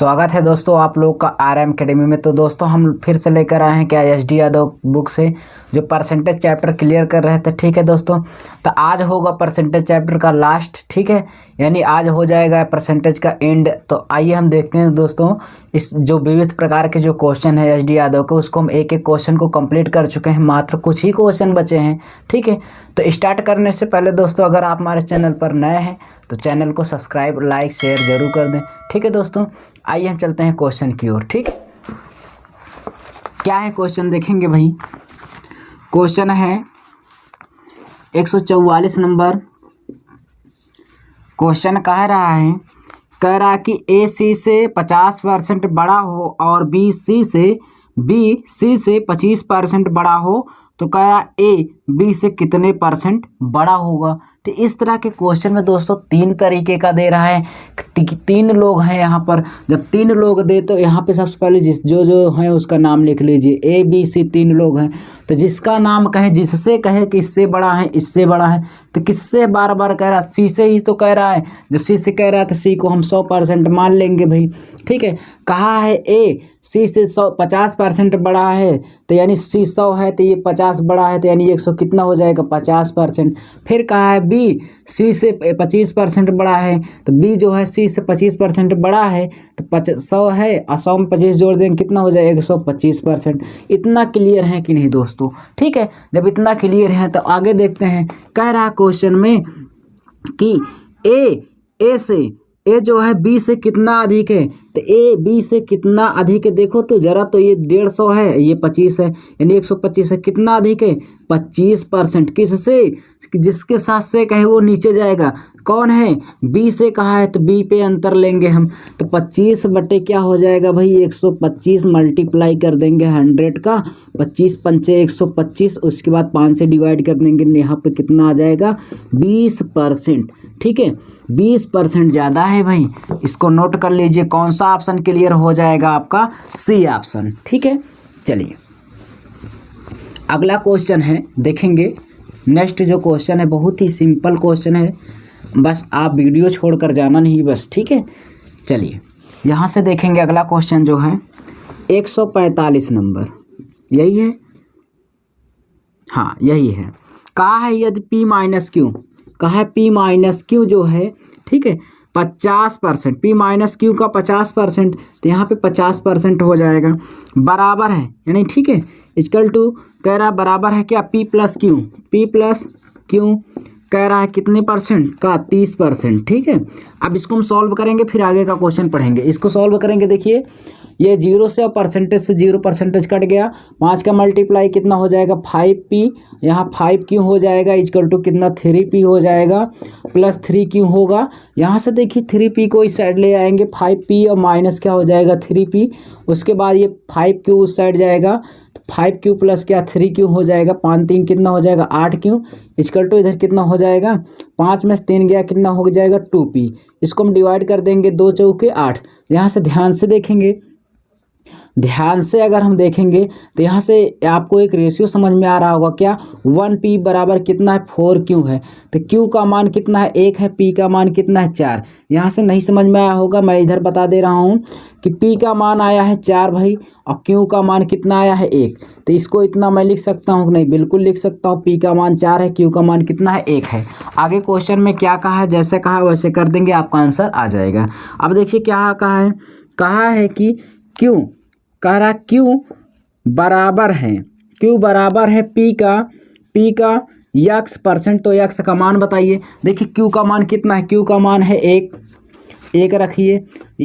स्वागत है दोस्तों आप लोग का RM अकेडमी में। तो दोस्तों हम फिर से लेकर आए हैं क्या SD यादव बुक से जो परसेंटेज चैप्टर क्लियर कर रहे थे। ठीक है दोस्तों, तो आज होगा परसेंटेज चैप्टर का लास्ट। ठीक है, यानी आज हो जाएगा परसेंटेज का एंड। तो आइए हम देखते हैं दोस्तों इस जो विविध प्रकार के जो क्वेश्चन है SD यादव के, उसको हम एक एक क्वेश्चन को कंप्लीट कर चुके हैं, मात्र कुछ ही क्वेश्चन बचे हैं। ठीक है, तो स्टार्ट करने से पहले दोस्तों अगर आप हमारे चैनल पर नए हैं तो चैनल को सब्सक्राइब लाइक शेयर जरूर कर दें। ठीक है दोस्तों, आइए हम चलते हैं क्वेश्चन की ओर। ठीक है, क्या है क्वेश्चन देखेंगे भाई। क्वेश्चन है 144 नंबर। क्वेश्चन कह रहा है कि ए सी से 50% बड़ा हो और बी सी से 25% बड़ा हो, तो क्या ए बी से कितने परसेंट बड़ा होगा। तो इस तरह के क्वेश्चन में दोस्तों तीन तरीके का दे रहा है। तीन लोग हैं यहाँ पर, जब तीन लोग दे तो यहाँ पे सबसे पहले जो है उसका नाम लिख लीजिए। ए बी सी तीन लोग हैं, तो जिसका नाम कहे, जिससे कहे कि इससे बड़ा है इससे बड़ा है, तो किससे बार बार कह रहा है, सी से ही तो कह रहा है। जब सी से कह रहा है तो सी को हम 100% मान लेंगे भाई। ठीक है, कहा है ए सी से 50% बड़ा है, तो यानी सी 100 है तो ये 50 बड़ा है, तो यानी 100 कितना हो जाएगा 50%। फिर कहा है बी सी से 25% बड़ा है, तो बी जो है सी से 25% बड़ा है, तो 100 है और 100 में 25 जोड़ देंगे कितना हो जाएगा 125%। इतना क्लियर है कि नहीं दोस्तों। ठीक है, जब इतना क्लियर है तो आगे देखते हैं। कह रहा क्वेश्चन में कि ए से ए जो है बी से कितना अधिक है, तो ए बी से कितना अधिक है। देखो तो जरा, तो ये 150 है, ये 25 है, यानी 125 है। कितना अधिक है 25%। किससे, जिसके साथ से कहे वो नीचे जाएगा। कौन है, बी से कहा है, तो बी पे अंतर लेंगे हम, तो 25 बटे क्या हो जाएगा भाई 125 मल्टीप्लाई कर देंगे 100 का, 25 पंचे 125, उसके बाद 5 से डिवाइड कर देंगे, यहाँ पे कितना आ जाएगा 20%। ठीक है, 20% ज़्यादा है भाई, इसको नोट कर लीजिए। कौन सा ऑप्शन क्लियर हो जाएगा आपका, सी ऑप्शन। ठीक है, चलिए अगला क्वेश्चन है देखेंगे। नेक्स्ट जो क्वेश्चन है बहुत ही सिंपल क्वेश्चन है, बस आप वीडियो छोड़कर जाना नहीं बस। ठीक है, चलिए यहाँ से देखेंगे अगला क्वेश्चन जो है 145 नंबर, यही है, हाँ यही है। कहा है यदि P माइनस क्यू, कहा है P माइनस क्यू जो है, ठीक है 50%, P माइनस क्यू का 50%, तो यहाँ पे 50% हो जाएगा, बराबर है यानी ठीक है, इक्वल टू कह रहा बराबर है क्या P प्लस क्यू कह रहा है कितने परसेंट का 30%। ठीक है, अब इसको हम सॉल्व करेंगे फिर आगे का क्वेश्चन पढ़ेंगे। इसको सॉल्व करेंगे, देखिए ये 0 से और परसेंटेज से 0% कट गया, 5 का मल्टीप्लाई कितना हो जाएगा 5P, यहाँ 5Q हो जाएगा, इक्वल टू कितना 3P हो जाएगा, प्लस 3Q होगा। यहाँ से देखिए 3P को इस साइड ले आएंगे, 5P और माइनस क्या हो जाएगा 3P, उसके बाद ये 5Q उस साइड जाएगा, तो 5Q प्लस क्या 3Q हो जाएगा, 5 3 कितना हो जाएगा 8Q, इक्वल टू इधर कितना हो जाएगा 5 में से 3 गया कितना हो जाएगा 2P। इसको हम डिवाइड कर देंगे 2 चौके 8। यहाँ से ध्यान से देखेंगे, ध्यान से अगर हम देखेंगे तो यहाँ से आपको एक रेशियो समझ में आ रहा होगा क्या, 1P बराबर कितना है 4Q है, तो Q का मान कितना है 1 है, P का मान कितना है 4। यहाँ से नहीं समझ में आया होगा, मैं इधर बता दे रहा हूँ कि P का मान आया है 4 भाई और Q का मान कितना आया है 1, तो इसको इतना मैं लिख सकता हूँ नहीं, बिल्कुल लिख सकता हूँ। P का मान 4 है, Q का मान कितना है 1 है। आगे क्वेश्चन में क्या कहा है, जैसे कहा वैसे कर देंगे, आपका आंसर आ जाएगा। अब देखिए क्या कहा है कि Q कह रहा Q बराबर है P का x%, तो x का मान बताइए। देखिए Q का मान कितना है, Q का मान है 1 रखिए,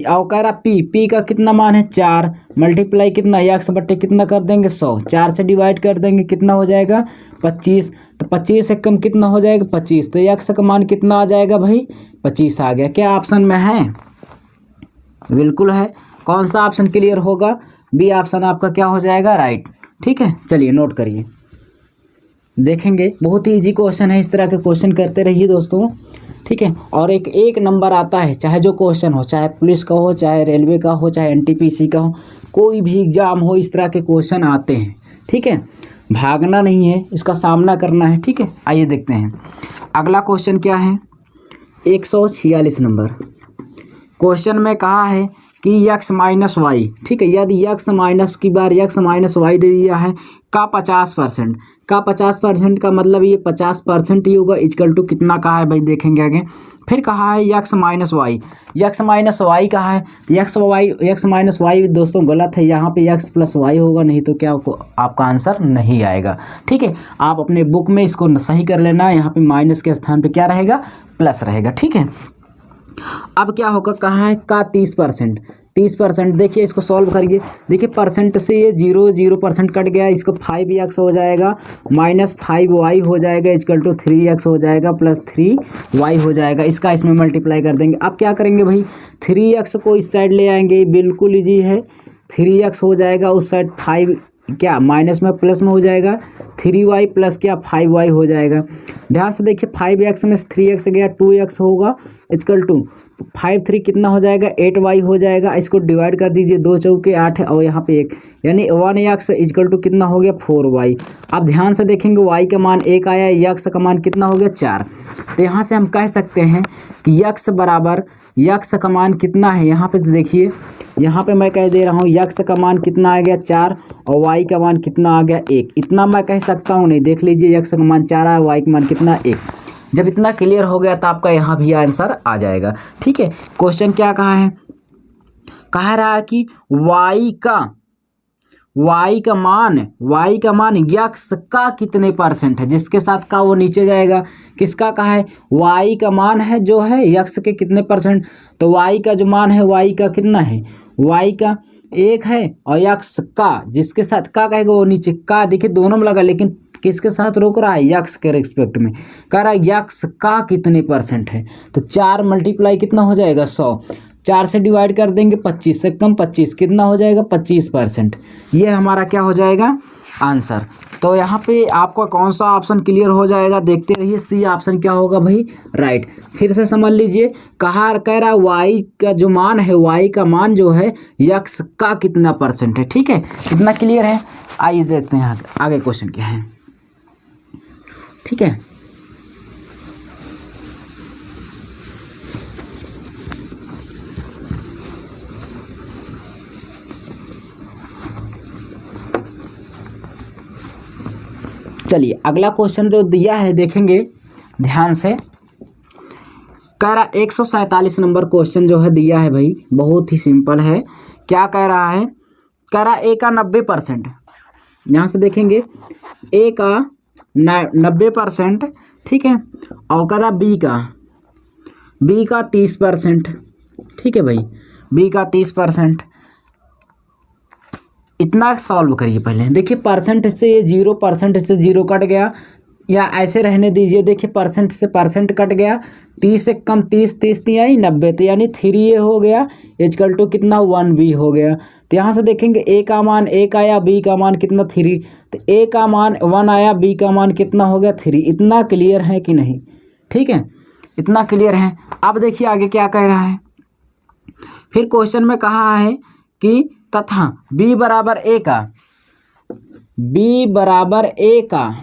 और कह रहा P का कितना मान है 4, मल्टीप्लाई कितना x बट्टे कितना कर देंगे 100, 4 से डिवाइड कर देंगे कितना हो जाएगा 25, तो 25 से कम कितना हो जाएगा 25, तो x का मान कितना आ जाएगा भाई 25 आ गया। क्या ऑप्शन में है, बिल्कुल है। कौन सा ऑप्शन क्लियर होगा, बी ऑप्शन आपका क्या हो जाएगा राइट। ठीक है, चलिए नोट करिए, देखेंगे बहुत ही इजी क्वेश्चन है, इस तरह के क्वेश्चन करते रहिए दोस्तों। ठीक है, और एक नंबर आता है, चाहे जो क्वेश्चन हो, चाहे पुलिस का हो, चाहे रेलवे का हो, चाहे NTPC का हो, कोई भी एग्जाम हो, इस तरह के क्वेश्चन आते हैं। ठीक है, भागना नहीं है, इसका सामना करना है। ठीक है, आइए देखते हैं अगला क्वेश्चन क्या है। 146 नंबर क्वेश्चन में कहा है कि यक्स माइनस वाई, ठीक है, यदि यक्स माइनस की बार यक्स माइनस वाई दे दिया है का 50%, का 50% का मतलब ये 50% ही होगा, इक्वल टू कितना कहा है भाई, देखेंगे आगे। फिर कहा है x minus y, x minus y कहा है, यक्स माइनस वाई दोस्तों गलत है, यहाँ पे यक्स प्लस वाई होगा, नहीं तो क्या आपका आंसर नहीं आएगा, ठीक है। आप अपने बुक में इसको सही कर लेना, यहाँ पे माइनस के स्थान पे क्या रहेगा, प्लस रहेगा, ठीक है। अब क्या होगा, कहाँ है का 30%, 30%, देखिए इसको सॉल्व करिए, देखिए परसेंट से ये 0% कट गया, इसको 5x हो जाएगा माइनस 5y हो जाएगा इक्वल टू 3x हो जाएगा प्लस 3y हो जाएगा, इसका इसमें मल्टीप्लाई कर देंगे। अब क्या करेंगे भाई, 3x को इस साइड ले आएंगे, बिल्कुल ईजी है, 3x हो जाएगा उस साइड, 5 क्या माइनस में प्लस में हो जाएगा, 3y प्लस क्या 5y हो जाएगा। ध्यान से देखिए 5x में 3x गया 2x होगा इक्वल टू 5 3 कितना हो जाएगा 8y हो जाएगा। इसको डिवाइड कर दीजिए, 2 चौके 8 है और यहाँ पे 1, यानी 1x इक्वल टू कितना हो गया 4y। अब ध्यान से देखेंगे y का मान 1 आया, x का मान कितना हो गया 4। तो यहाँ से हम कह सकते हैं कि x बराबर x का मान कितना है, यहाँ पे देखिए, यहाँ पे मैं कह दे रहा हूँ x का मान कितना आ गया 4 और y का मान कितना आ गया 1, इतना मैं कह सकता हूँ नहीं, देख लीजिए x का मान 4 है, y का मान कितना 1। जब इतना क्लियर हो गया तो आपका यहाँ भी आंसर आ जाएगा, ठीक है। क्वेश्चन क्या कहा है, कह रहा है कि y का मान यक्स का कितने परसेंट है, जिसके साथ का वो नीचे जाएगा, किसका कहा है, y का मान है जो है यक्स के कितने परसेंट, तो y का जो मान है y का कितना है, y का 1 है और यक्स का जिसके साथ का कहेगा वो नीचे, का देखिए दोनों में लगा लेकिन किसके साथ रोक रहा है, यक्स के रिस्पेक्ट में, कह रहा है यक्स का कितने परसेंट है, तो 4 मल्टीप्लाई कितना हो जाएगा 100, 4 से डिवाइड कर देंगे 25 से कम 25 कितना हो जाएगा 25%, ये हमारा क्या हो जाएगा आंसर। तो यहाँ पे आपका कौन सा ऑप्शन क्लियर हो जाएगा, देखते रहिए, सी ऑप्शन क्या होगा भाई, राइट। फिर से समझ लीजिए, कह रहा वाई का जो मान है, वाई का मान जो है यक्स का कितना परसेंट है, ठीक है, कितना क्लियर है। आइए देखते हैं आगे क्वेश्चन क्या है, ठीक है। चलिए अगला क्वेश्चन जो दिया है देखेंगे ध्यान से, कह रहा 147 नंबर क्वेश्चन जो है दिया है भाई, बहुत ही सिंपल है। क्या कह रहा है, कह रहा ए का 90%, यहाँ से देखेंगे ए का 90%, ठीक है, और कह रहा बी का 30%, ठीक है भाई, बी का 30%। इतना सॉल्व करिए पहले, देखिए परसेंट से ये 0% से 0 कट गया, या ऐसे रहने दीजिए, देखिए परसेंट से परसेंट कट गया, 30 से कम 30 आई 90, तो यानी 3 ये हो गया इक्वल टू कितना 1b हो गया। तो यहाँ से देखेंगे ए का मान 1 आया, बी का मान कितना 3, तो ए का मान 1 आया, बी का मान कितना हो गया 3। इतना क्लियर है कि नहीं, ठीक है, इतना क्लियर है। अब देखिए आगे क्या कह रहा है, फिर क्वेश्चन में कहा है कि तथा b बराबर a का,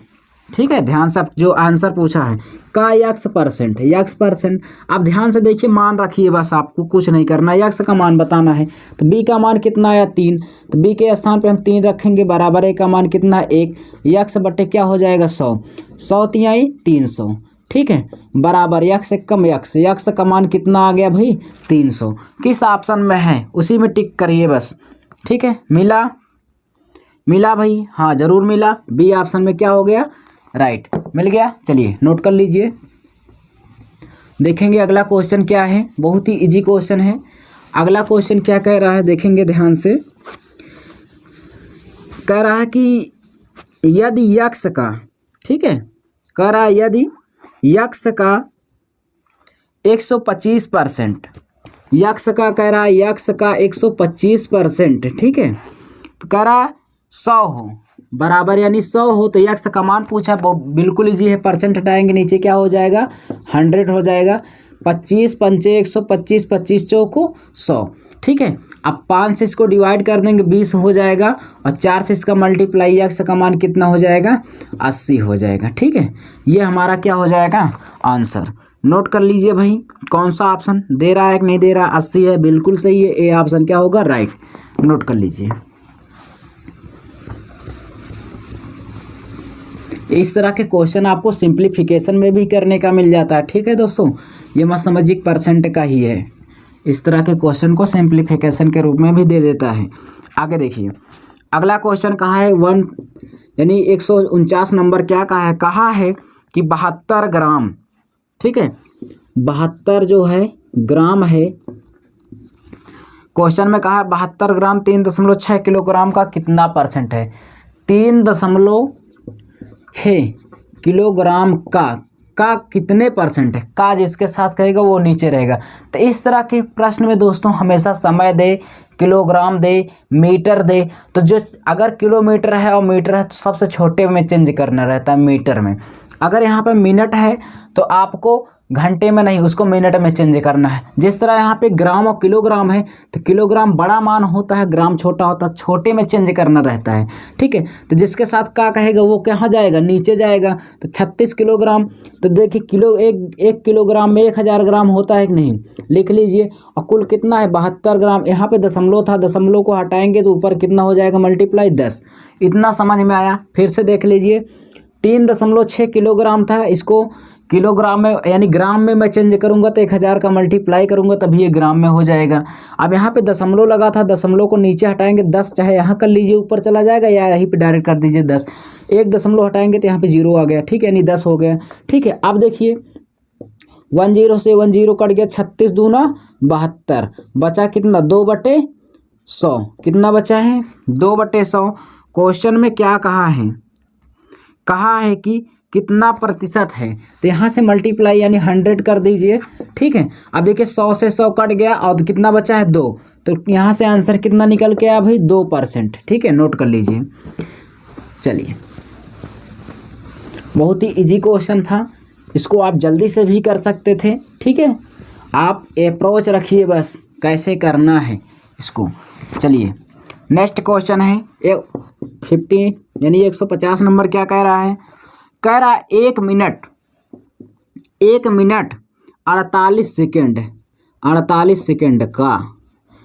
ठीक है, ध्यान से जो आंसर पूछा है का यक्स परसेंट। अब ध्यान से देखिए, मान रखिए, बस आपको कुछ नहीं करना, यक्स का मान बताना है। तो b का मान कितना आया 3, तो b के स्थान पे हम 3 रखेंगे, बराबर a का मान कितना है 1, यक्स बटे क्या हो जाएगा 100 3 आई 300, ठीक है, बराबर यक्स से कम यक्स का मान कितना आ गया भाई 300। किस ऑप्शन में है उसी में टिक करिए बस, ठीक है। मिला भाई, हाँ जरूर मिला, बी ऑप्शन में क्या हो गया, राइट, मिल गया। चलिए नोट कर लीजिए, देखेंगे अगला क्वेश्चन क्या है, बहुत ही इजी क्वेश्चन है। अगला क्वेश्चन क्या कह रहा है देखेंगे ध्यान से, कह रहा है कि यदि यक्स का, ठीक है, कह रहा है यदि यक्स का 125%, यक्स का कह रहा है यक्स का 125%, ठीक है, तो कह रहा 100 हो, बराबर यानी 100 हो, तो यक्स का मान पूछा, बिल्कुल इजी है, परसेंट हटाएंगे नीचे क्या हो जाएगा 100 हो जाएगा, 25 पंचे 125, 25 चौको 100, ठीक है। अब 5 से इसको डिवाइड कर देंगे 20 हो जाएगा, और 4 से इसका मल्टीप्लाई, यक्स का मान कितना हो जाएगा 80 हो जाएगा, ठीक है। ये हमारा क्या हो जाएगा आंसर, नोट कर लीजिए भाई, कौन सा ऑप्शन दे रहा है कि नहीं दे रहा। 80 है, बिल्कुल सही है, ए ऑप्शन क्या होगा, राइट। नोट कर लीजिए। इस तरह के क्वेश्चन आपको सिंप्लीफिकेशन में भी करने का मिल जाता है, ठीक है दोस्तों। ये मत समझिए परसेंट का ही है, इस तरह के क्वेश्चन को सिंप्लीफिकेशन के रूप में भी दे देता है। आगे देखिए, अगला क्वेश्चन कहा है 149 नंबर, क्या कहा है कि 72 ग्राम, ठीक है, 72 जो है ग्राम है। क्वेश्चन में कहा है 72 ग्राम 3.6 किलोग्राम का कितना परसेंट है। 3.6 किलोग्राम का कितने परसेंट है, का जिसके साथ कहेगा वो नीचे रहेगा। तो इस तरह के प्रश्न में दोस्तों हमेशा समय दे, किलोग्राम दे, मीटर दे, तो जो अगर किलोमीटर है और मीटर है तो सबसे छोटे में चेंज करना रहता है, मीटर में। अगर यहाँ पे मिनट है तो आपको घंटे में नहीं, उसको मिनट में चेंज करना है। जिस तरह यहाँ पे ग्राम और किलोग्राम है तो किलोग्राम बड़ा मान होता है, ग्राम छोटा होता है, छोटे में चेंज करना रहता है, ठीक है। तो जिसके साथ का कहेगा वो कहाँ जाएगा, नीचे जाएगा। तो 36 किलोग्राम, तो देखिए एक किलोग्राम में 1000 ग्राम होता है कि नहीं, लिख लीजिए। और कुल कितना है 72 ग्राम। यहाँ पे दशमलव था, दशमलव को हटाएंगे तो ऊपर कितना हो जाएगा, मल्टीप्लाई 10। इतना समझ में आया। फिर से देख लीजिए, 3.6 किलोग्राम था, इसको किलोग्राम में यानी ग्राम में मैं चेंज करूंगा तो 1000 का मल्टीप्लाई करूंगा तभी ये ग्राम में हो जाएगा। अब यहाँ पे दशमलव लगा था, दशमलव को नीचे हटाएंगे 10, चाहे यहाँ कर लीजिए ऊपर चला जाएगा या यहीं पे डायरेक्ट कर दीजिए 10। एक दशमलव हटाएंगे तो यहाँ पे 0 आ गया, ठीक है, यानी 10 हो गया, ठीक है। अब देखिए 10 से 10 कट गया, 36 दूना 72, बचा कितना 2/100। कितना बचा है 2/100। क्वेश्चन में क्या कहा है कि कितना प्रतिशत है, तो यहाँ से मल्टीप्लाई यानी 100 कर दीजिए, ठीक है। अब देखिए 100 से 100 कट गया और कितना बचा है 2, तो यहाँ से आंसर कितना निकल के आया भाई 2%, ठीक है। नोट कर लीजिए। चलिए, बहुत ही इजी क्वेश्चन था, इसको आप जल्दी से भी कर सकते थे, ठीक है। आप अप्रोच रखिए बस कैसे करना है इसको। चलिए नेक्स्ट क्वेश्चन है 50 यानी 150 नंबर। क्या कह रहा है, 1 मिनट 48 सेकेंड का,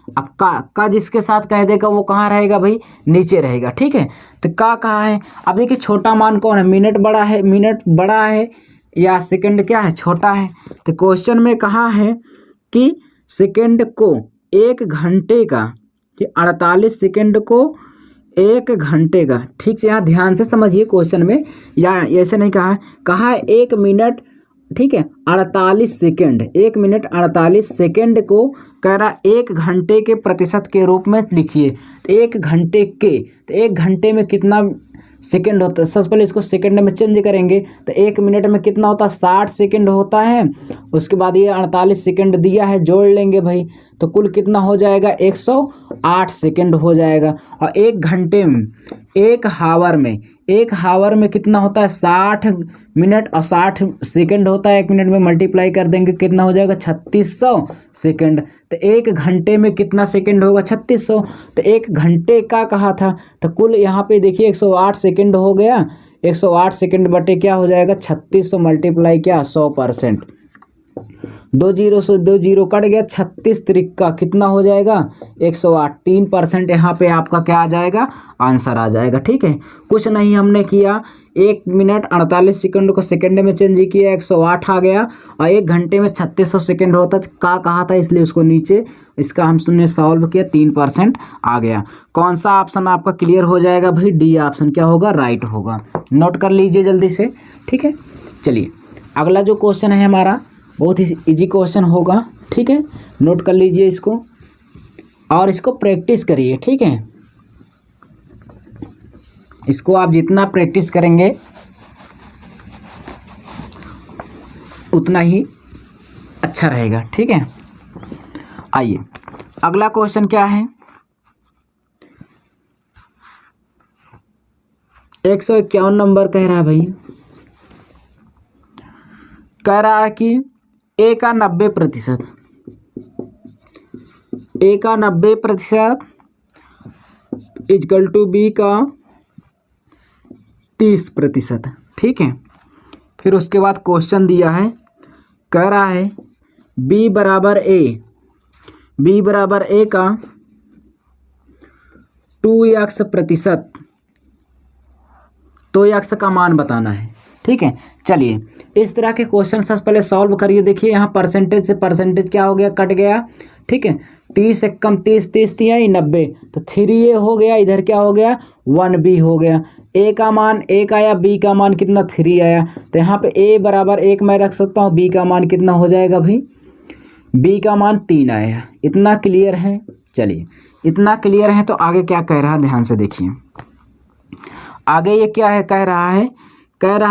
अब का जिसके साथ कह देगा वो कहाँ रहेगा भाई, नीचे रहेगा, ठीक है। तो का कहा है, अब देखिए छोटा मान कौन है, मिनट बड़ा है या सेकंड क्या है, छोटा है। तो क्वेश्चन में कहा है कि सेकंड को 1 घंटे का, कि 48 सेकंड को 1 घंटे का, ठीक से यहाँ ध्यान से समझिए क्वेश्चन में, या ऐसे नहीं कहा है 1 मिनट, ठीक है, 48 सेकंड, 1 मिनट 48 सेकंड को कह रहा 1 घंटे के प्रतिशत के रूप में लिखिए। तो 1 घंटे के, तो 1 घंटे में कितना सेकंड होता है, सबसे पहले इसको सेकंड में चेंज करेंगे। तो 1 मिनट में कितना होता है 60 सेकंड होता है, उसके बाद ये 48 सेकंड दिया है, जोड़ लेंगे भाई, तो कुल कितना हो जाएगा 108 सेकंड हो जाएगा। और 1 घंटे में, 1 हावर में कितना होता है 60 मिनट और 60 सेकंड होता है। 1 मिनट में मल्टीप्लाई कर देंगे कितना हो जाएगा 3600 सेकंड। तो 1 घंटे में कितना सेकंड होगा 3600। तो 1 घंटे का कहा था, तो कुल यहाँ पे देखिए 108 सेकंड हो गया। 108 सेकंड बटे क्या हो जाएगा 3600 मल्टीप्लाई क्या 100%। 2 0 से 2 0 कट गया, 36 त्रिका कितना हो जाएगा 108, 3% यहाँ पे आपका क्या आ जाएगा, आंसर आ जाएगा, ठीक है। कुछ नहीं हमने किया, 1 मिनट 48 सेकंड को सेकंड में चेंज किया, 108 आ गया। और 1 घंटे में 3600 सेकंड होता का कहा था, इसलिए उसको नीचे इसका हमने सॉल्व किया, 3% आ गया। कौन सा ऑप्शन आपका क्लियर हो जाएगा भाई, डी ऑप्शन क्या होगा, राइट होगा। नोट कर लीजिए जल्दी से, ठीक है। चलिए अगला जो क्वेश्चन है हमारा बहुत ही इजी क्वेश्चन होगा, ठीक है। नोट कर लीजिए इसको और इसको प्रैक्टिस करिए, ठीक है। इसको आप जितना प्रैक्टिस करेंगे उतना ही अच्छा रहेगा, ठीक है। आइए अगला क्वेश्चन क्या है, 151 नंबर कह रहा है भाई, कह रहा है कि A का 90%, A का 90% इक्वल टू B का 30%, ठीक है। फिर उसके बाद क्वेश्चन दिया है कह रहा है बी बराबर ए का 2x प्रतिशत, तो x का मान बताना है। ठीक है, चलिए इस तरह के क्वेश्चन सबसे पहले सॉल्व करिए। देखिए यहाँ परसेंटेज से परसेंटेज क्या हो गया, कट गया। ठीक है, 30 से कम 30, 30 3 90, तो 3a हो गया, इधर क्या हो गया 1b हो गया। a का मान 1 आया, b का मान कितना 3 आया, तो यहाँ पे a बराबर 1 मैं रख सकता हूँ, b का मान कितना हो जाएगा भाई, b का मान 3 आया। इतना क्लियर है। चलिए इतना क्लियर है, तो आगे क्या कह रहा है ध्यान से देखिए। आगे ये क्या है, कह रहा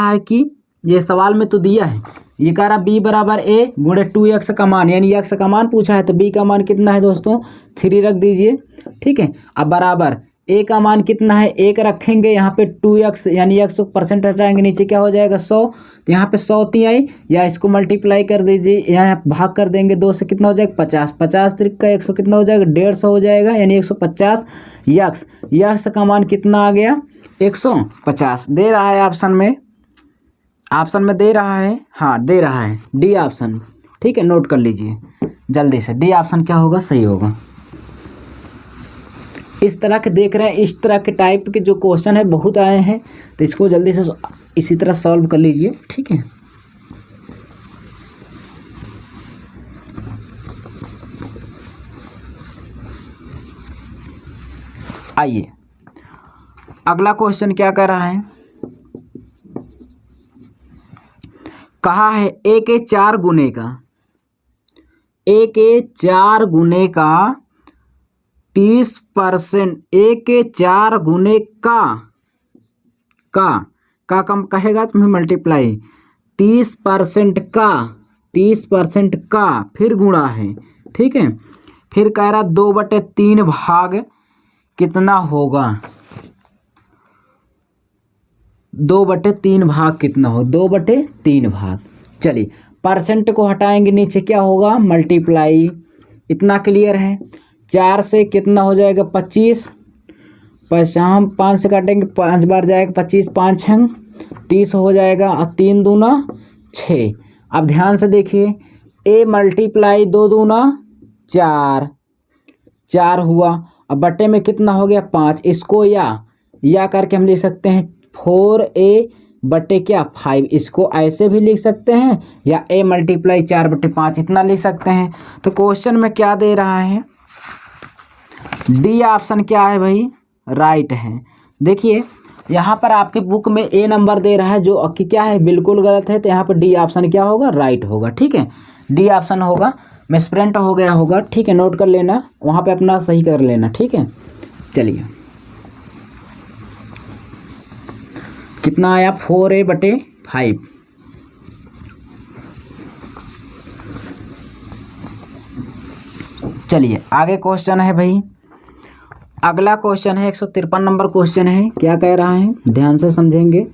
है कि ये सवाल में तो दिया है, ये कह रहा b बराबर a गुणे 2x का मान, यानी x का मान पूछा है, तो b का मान कितना है दोस्तों 3 रख दीजिए। ठीक है, अब बराबर a का मान कितना है 1 रखेंगे, यहाँ पे 2x यानी x परसेंट हटाएंगे, नीचे क्या हो जाएगा 100, तो यहाँ पे 100 ती आई, या इसको मल्टीप्लाई कर दीजिए, यहाँ भाग कर देंगे 2 से, कितना हो जाएगा 50, 50 त्रिक का 100 कितना हो जाएगा 150 हो जाएगा, यानी 150 यक्स का मान कितना आ गया 150। दे रहा है ऑप्शन में दे रहा है, हाँ दे रहा है डी ऑप्शन। ठीक है, नोट कर लीजिए जल्दी से, डी ऑप्शन क्या होगा, सही होगा। इस तरह के देख रहे हैं, इस तरह के टाइप के जो क्वेश्चन है बहुत आए हैं, तो इसको जल्दी से इसी तरह सॉल्व कर लीजिए। ठीक है, आइए अगला क्वेश्चन क्या कर रहा है, कहा है a के 4 गुने का 30%, a के 4 गुने का कम कहेगा तो मल्टीप्लाई 30% का फिर गुणा है। ठीक है, फिर कह रहा 2/3 भाग कितना होगा, 2/3 भाग कितना हो, 2/3 भाग। चलिए परसेंट को हटाएंगे, नीचे क्या होगा मल्टीप्लाई, इतना क्लियर है। 4 से कितना हो जाएगा 25, हम 5 से काटेंगे 5 बार जाएगा 25, 5 छंग 30 हो जाएगा, और 3 दूना 6। अब ध्यान से देखिए, a मल्टीप्लाई 2 दूना 4 हुआ, अब बट्टे में कितना हो गया 5, इसको या करके हम लिख सकते हैं 4a बटे क्या 5, इसको ऐसे भी लिख सकते हैं, या a मल्टीप्लाई 4/5 इतना लिख सकते हैं। तो क्वेश्चन में क्या दे रहा है, डी ऑप्शन क्या है भाई, राइट है। देखिए यहाँ पर आपके बुक में ए नंबर दे रहा है, जो कि क्या है बिल्कुल गलत है, तो यहाँ पर डी ऑप्शन क्या होगा, राइट होगा। ठीक है, डी ऑप्शन होगा, मिसप्रिंट हो गया होगा। ठीक है, नोट कर लेना, वहाँ पे अपना सही कर लेना। ठीक है, चलिए कितना आया 4a/5। चलिए आगे क्वेश्चन है भाई, अगला क्वेश्चन है 153 नंबर क्वेश्चन है। क्या कह रहा है ध्यान से समझेंगे।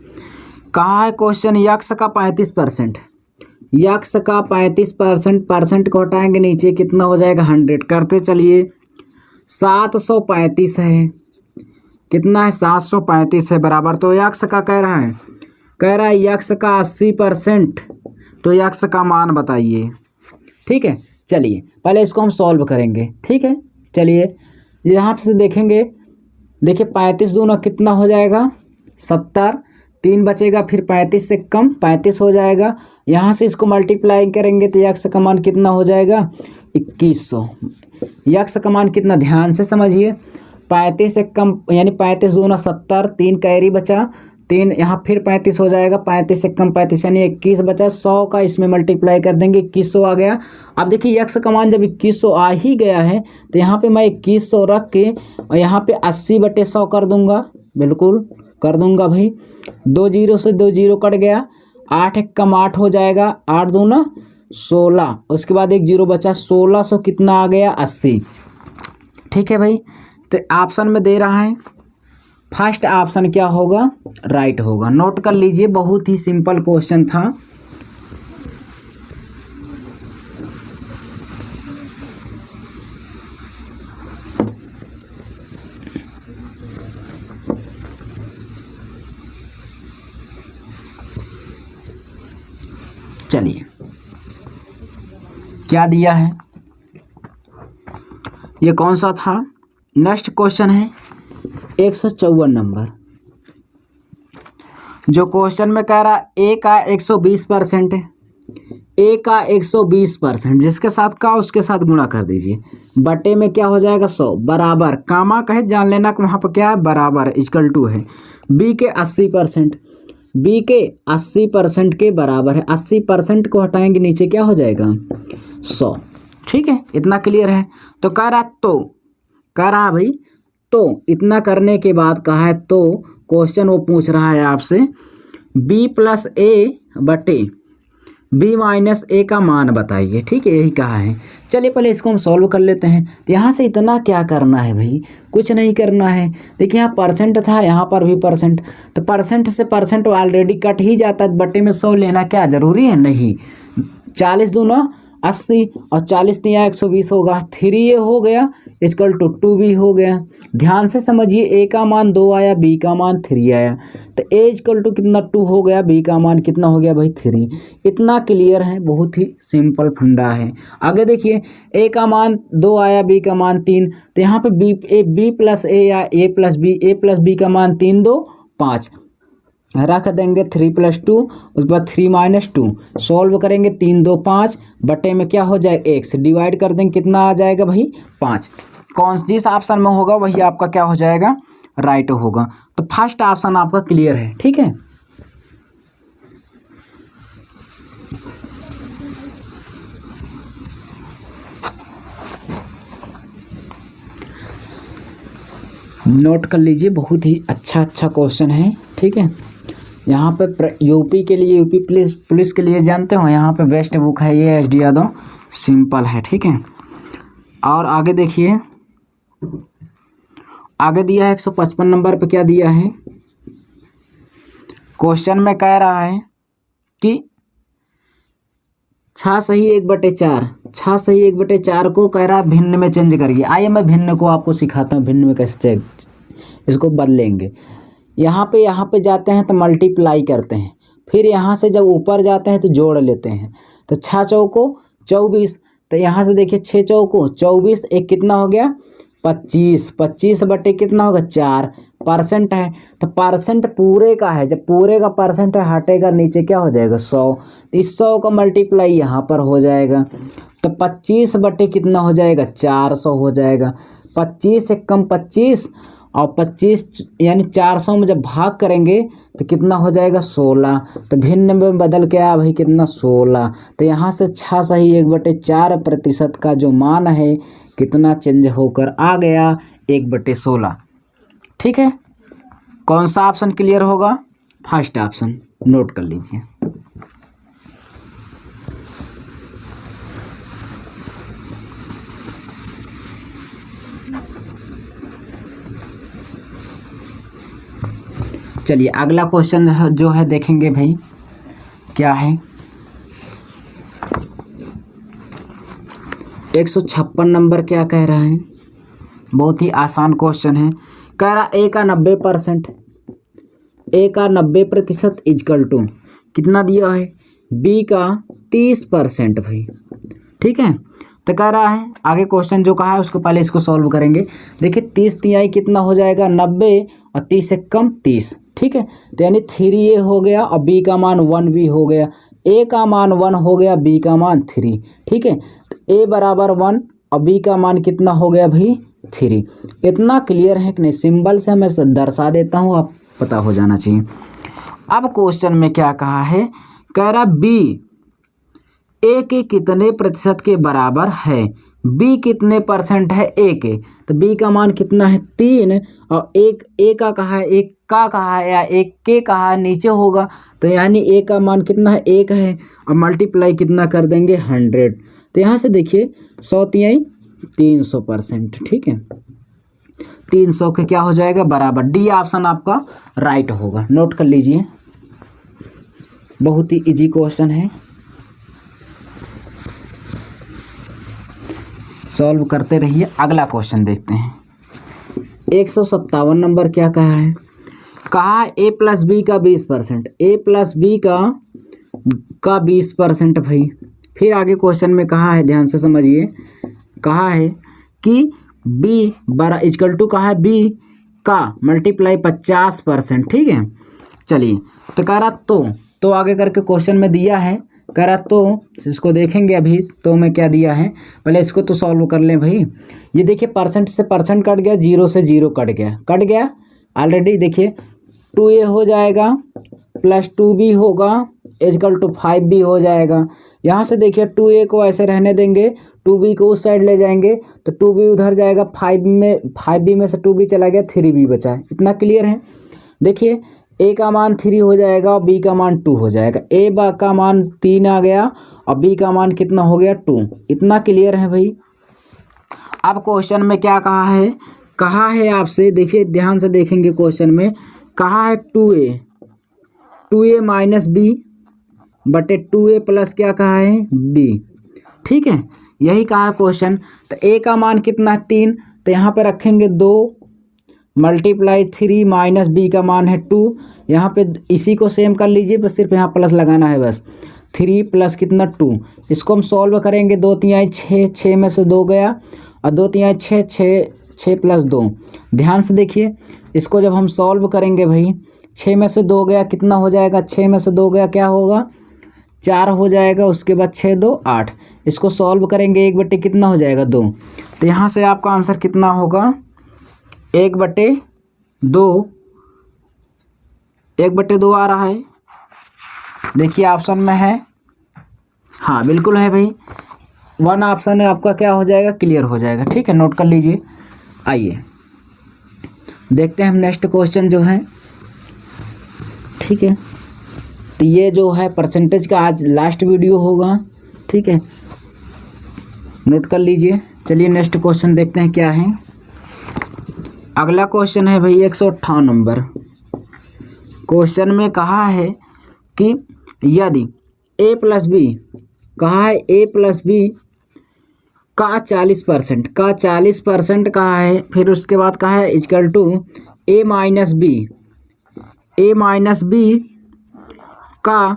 कहा है क्वेश्चन यक्स का 35%, यक्स का 35%, परसेंट को हटाएंगे नीचे कितना हो जाएगा 100, करते चलिए 735 है, कितना है 735 है बराबर, तो यक्स का कह रहा है यक्स का 80%, तो यक्स का मान बताइए। ठीक है, चलिए पहले इसको हम सॉल्व करेंगे। ठीक है, चलिए यहाँ से देखेंगे, देखिए 35 दूना कितना हो जाएगा 70, 3 बचेगा, फिर 35 से कम 35 हो जाएगा, यहाँ से इसको मल्टीप्लाई करेंगे तो यक्स का मान कितना हो जाएगा 2100। यक्स का मान कितना, ध्यान से समझिए, 35 से कम यानी 35 दूना 70, 3 कैरी बचा, 3 यहाँ फिर 35 हो जाएगा, 35 से कम 35 यानी 21 बचा, 100 का इसमें मल्टीप्लाई कर देंगे 2100 आ गया। अब देखिए यक्स का मान जब 2100 आ ही गया है, तो यहाँ पे मैं 2100 रख के और यहाँ पे 80/100 कर दूंगा, बिल्कुल कर दूंगा भाई। 2 0 से 2 0 कट गया, 8 1 कम 8 हो जाएगा, 8 दूना 16, उसके बाद 1 0 बचा, 1600 कितना आ गया 80। ठीक है भाई, तो ऑप्शन में दे रहा है फर्स्ट ऑप्शन क्या होगा, राइट होगा। नोट कर लीजिए, बहुत ही सिंपल क्वेश्चन था। चलिए क्या दिया है, ये कौन सा था। नेक्स्ट क्वेश्चन है 154 नंबर। जो क्वेश्चन में कह रहा ए का 120% है, ए का 120% जिसके साथ का उसके साथ गुणा कर दीजिए, बटे में क्या हो जाएगा 100 बराबर, कामा कहे जान लेना कि वहाँ पर क्या है बराबर इक्वल टू है बी के 80%, बी के 80% के बराबर है। 80% को हटाएंगे नीचे क्या हो जाएगा 100। ठीक है, इतना क्लियर है। तो कह रहा भाई तो इतना करने के बाद कहा है तो क्वेश्चन वो पूछ रहा है आपसे b प्लस ए बटे b माइनस ए का मान बताइए। ठीक है, यही कहा है। चलिए पहले इसको हम सॉल्व कर लेते हैं। तो यहाँ से इतना क्या करना है भाई, कुछ नहीं करना है। देखिए यहाँ परसेंट था, यहाँ पर भी परसेंट, तो परसेंट से परसेंट ऑलरेडी कट ही जाता है, बटे में 100 लेना क्या ज़रूरी है, नहीं। 40 दूना 80 और 40 दिया 120 होगा, 3 ये हो गया इक्वल टू 2 भी हो गया। ध्यान से समझिए, ए का मान 2 आया, बी का मान 3 आया, तो ए इक्वल टू कितना 2 हो गया, बी का मान कितना हो गया भाई 3। इतना क्लियर है, बहुत ही सिंपल फंडा है। आगे देखिए, ए का मान 2 आया, बी का मान 3, तो यहाँ पे बी प्लस ए या ए प्लस बी का मान 3 2 5 रख देंगे, 3 + 2 उसके बाद 3 - 2 सॉल्व करेंगे, 3 2 5 बटे में क्या हो जाए 1 से डिवाइड कर देंगे, कितना आ जाएगा भाई 5। कौन जिस ऑप्शन में होगा वही आपका क्या हो जाएगा राइट होगा। तो फर्स्ट ऑप्शन आपका क्लियर है। ठीक है, नोट कर लीजिए, बहुत ही अच्छा क्वेश्चन है। ठीक है, यहाँ पे यूपी के लिए, यूपी पुलिस के लिए जानते हो, यहाँ पे बेस्ट बुक है ये एस डी यादव, सिंपल है। ठीक है, और आगे देखिए, आगे दिया है 155 नंबर पे क्या दिया है। क्वेश्चन में कह रहा है कि 6 सही 1/4, 6 सही 1/4 को कह रहा है भिन्न में चेंज करिए। आइए मैं भिन्न को आपको सिखाता हूँ, भिन्न में कैसे इसको बदलेंगे। यहाँ पे जाते हैं तो मल्टीप्लाई करते हैं, फिर यहाँ से जब ऊपर जाते हैं तो जोड़ लेते हैं। तो 6 चौको 24, तो यहाँ से देखिए 6 चौको 24, एक कितना हो गया 25, 25 बटे कितना होगा 4, परसेंट है तो परसेंट पूरे का है, जब पूरे का परसेंट है हटेगा नीचे क्या हो जाएगा 100, तो इस 100 का मल्टीप्लाई यहाँ पर हो जाएगा, तो 25 बटे कितना हो जाएगा 400 हो जाएगा। 25 से कम 25 और 25 यानी 400 में जब भाग करेंगे तो कितना हो जाएगा 16, तो भिन्न में बदल के आया भाई कितना 16। तो यहाँ से 6 सही 1/4% का जो मान है कितना चेंज होकर आ गया 1/16। ठीक है, कौन सा ऑप्शन क्लियर होगा, फर्स्ट ऑप्शन, नोट कर लीजिए। चलिए अगला क्वेश्चन जो है देखेंगे भाई क्या है। 156 नंबर क्या कह रहा है, बहुत ही आसान क्वेश्चन है। कह रहा ए का 90%, ए का 90% इक्वल टू कितना दिया है बी का 30% भाई। ठीक है, तो कह रहा है आगे क्वेश्चन जो कहा है उसको पहले इसको सॉल्व करेंगे। देखिए 30 तिहाई कितना हो जाएगा 90 और 30 से कम 30। ठीक है, तो यानी 3a हो गया और b का मान 1 भी हो गया, a का मान 1 हो गया, b का मान 3। ठीक है, तो a बराबर 1 और b का मान कितना हो गया भाई 3। इतना क्लियर है कि नहीं, सिंबल से मैं दर्शा देता हूँ, आप पता हो जाना चाहिए। अब क्वेश्चन में क्या कहा है, कह रहा b ए के कितने प्रतिशत के बराबर है, बी कितने परसेंट है ए के, तो बी का मान कितना है 3 और एक ए का कहा है, एक का कहा है या एक के कहा है नीचे होगा, तो यानी ए का मान कितना है 1 है और मल्टीप्लाई कितना कर देंगे 100। तो यहाँ से देखिए 100 तिहाई 300%। ठीक है, 300 के क्या हो जाएगा बराबर, डी ऑप्शन आपका राइट होगा। नोट कर लीजिए, बहुत ही इजी क्वेश्चन है, सॉल्व करते रहिए। अगला क्वेश्चन देखते हैं। 157 नंबर क्या कहा है, कहा ए प्लस बी का 20%, ए प्लस बी का 20% भाई। फिर आगे क्वेश्चन में कहा है, ध्यान से समझिए, कहा है कि बी बड़ा इक्वल टू कहा है बी का मल्टीप्लाई 50%, ठीक है। चलिए तो कह रहा तो आगे करके क्वेश्चन में दिया है, कह रहा तो इसको देखेंगे अभी तो मैं क्या दिया है, पहले इसको तो सॉल्व कर लें भाई। ये देखिए परसेंट से परसेंट कट गया, जीरो से जीरो कट गया ऑलरेडी। देखिए 2a हो जाएगा प्लस 2b होगा इक्वल टू 5b हो जाएगा। यहाँ से देखिए 2a को ऐसे रहने देंगे, 2b को उस साइड ले जाएंगे तो 2b उधर जाएगा, 5b में से 2b चला गया, 3b बचा है। इतना क्लियर है। देखिए a का मान 3 हो जाएगा और b का मान 2 हो जाएगा। a का मान 3 आ गया और b का मान कितना हो गया 2। इतना क्लियर है भाई। अब क्वेश्चन में क्या कहा है आपसे, देखिए ध्यान से देखेंगे क्वेश्चन में कहा है 2a माइनस b बटे 2a प्लस क्या कहा है b, ठीक है, यही कहा है क्वेश्चन। तो a का मान कितना 3, तो यहाँ पे रखेंगे 2 मल्टीप्लाई 3 माइनस b का मान है 2। यहाँ पे इसी को सेम कर लीजिए, बस सिर्फ यहाँ प्लस लगाना है बस। 3 प्लस कितना 2, इसको हम सॉल्व करेंगे। 2 तिहाई 6, 6 में से 2 गया और 2 तिहाई 6, 6 प्लस 2। ध्यान से देखिए इसको जब हम सॉल्व करेंगे भाई, 6 में से 2 गया कितना हो जाएगा, 6 में से 2 गया क्या होगा 4 हो जाएगा। उसके बाद 6 2 8, इसको सॉल्व करेंगे 1 बटे कितना हो जाएगा 2। तो यहाँ से आपका आंसर कितना होगा 1 बटे 2 आ रहा है। देखिए ऑप्शन में है, हाँ बिल्कुल है भाई, 1 ऑप्शन है आपका क्या हो जाएगा क्लियर हो जाएगा, ठीक है, नोट कर लीजिए। आइए देखते हैं हम नेक्स्ट क्वेश्चन जो है, ठीक है। तो ये जो है परसेंटेज का आज लास्ट वीडियो होगा, ठीक है, नोट कर लीजिए। चलिए नेक्स्ट क्वेश्चन देखते हैं क्या है। अगला क्वेश्चन है भाई 158 नंबर। क्वेश्चन में कहा है कि यदि a प्लस बी, कहा है a प्लस बी का 40% कहा है, फिर उसके बाद कहा है equal to a minus b का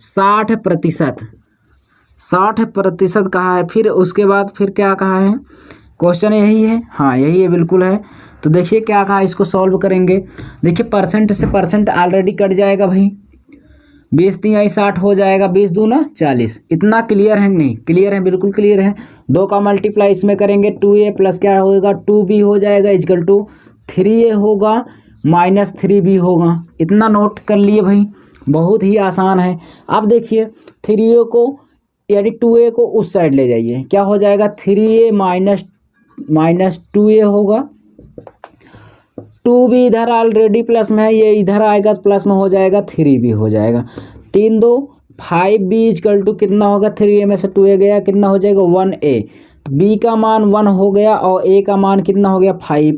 60% कहा है। फिर उसके बाद फिर क्या कहा है, क्वेश्चन यही है, हाँ यही है बिल्कुल है। तो देखिए क्या कहा, इसको सॉल्व करेंगे। देखिए परसेंट से परसेंट ऑलरेडी कट जाएगा भाई, 20 तिहाई 60 हो जाएगा, 20 दूना 40। इतना क्लियर है नहीं, क्लियर है बिल्कुल क्लियर है। 2 का मल्टीप्लाई इसमें करेंगे 2a प्लस क्या होगा 2b हो जाएगा इक्वल टू 3a होगा माइनस 3b होगा। इतना नोट कर लिए भाई, बहुत ही आसान है। अब देखिए 3a को यानी 2a को उस साइड ले जाइए, क्या हो जाएगा 3a माइनस 2a होगा। 2b इधर ऑलरेडी प्लस में है, ये इधर आएगा प्लस में हो जाएगा, 3b हो जाएगा। 3 2 5b इक्वल टू कितना होगा, 3a में से 2a गया कितना हो जाएगा 1a। तो b का मान 1 हो गया और a का मान कितना हो गया 5।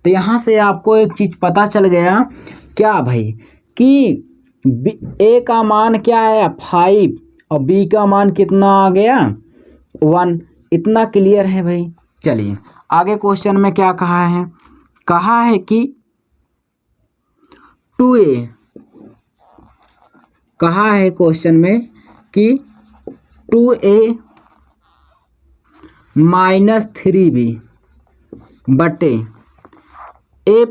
तो यहाँ से आपको एक चीज़ पता चल गया क्या भाई कि a का मान क्या है 5 और b का मान कितना आ गया 1। इतना क्लियर है भाई। चलिए आगे क्वेश्चन में क्या कहा है, कहा है कि 2a, कहा है क्वेश्चन में कि 2a माइनस 3b बटे a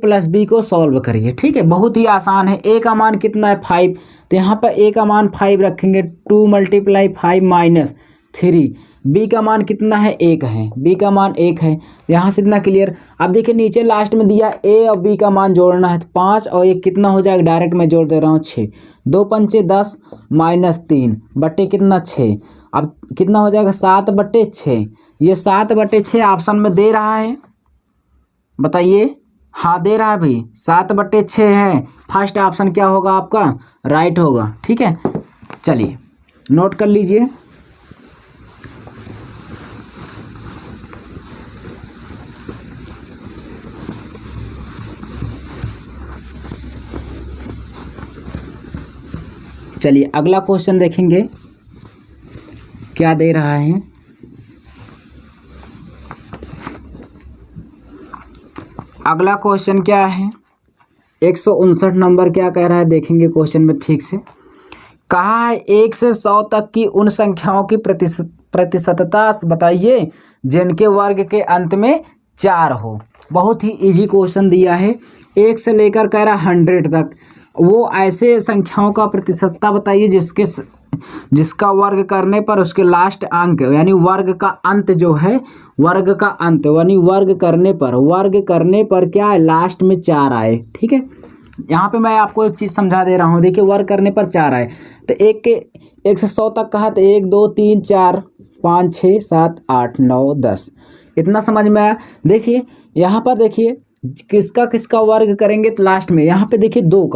प्लस बी को सॉल्व करिए, ठीक है, बहुत ही आसान है। a का मान कितना है 5, तो यहाँ पर a का मान 5 रखेंगे, 2 मल्टीप्लाई 5 माइनस 3। b का मान कितना है 1 है, b का मान 1 है, यहाँ से इतना क्लियर। अब देखिए नीचे लास्ट में दिया a और b का मान जोड़ना है, तो 5 और 1 कितना हो जाएगा, डायरेक्ट मैं जोड़ दे रहा हूँ 6। 2 पंचे 10 माइनस 3 बटे कितना 6। अब कितना हो जाएगा 7 बटे 6। ये 7 बटे 6 ऑप्शन में दे रहा है, बताइए। हाँ दे रहा है भाई, 7 बटे 6 है। फर्स्ट ऑप्शन क्या होगा आपका, राइट होगा, ठीक है। चलिए नोट कर लीजिए। चलिए अगला क्वेश्चन देखेंगे क्या दे रहा है। अगला क्वेश्चन क्या है 159 नंबर, क्या कह रहा है देखेंगे क्वेश्चन में ठीक से। कहा है 1 से 100 तक की उन संख्याओं की प्रतिशतता बताइए जिनके वर्ग के अंत में 4 हो। बहुत ही इजी क्वेश्चन दिया है। 1 से लेकर कह रहा 100 तक, वो ऐसे संख्याओं का प्रतिशतता बताइए जिसका वर्ग करने पर उसके लास्ट अंक यानी वर्ग का अंत जो है, वर्ग का अंत यानी वर्ग करने पर क्या है, लास्ट में 4 आए। ठीक है, यहाँ पे मैं आपको एक चीज़ समझा दे रहा हूँ। देखिए वर्ग करने पर 4 आए तो 1 से 100 तक कहा तो 1 2 3 4 5 6 7 8 9 10, इतना समझ में आया। देखिए यहाँ पर देखिए किसका वर्ग करेंगे तो लास्ट में यहाँ पे देखिए 2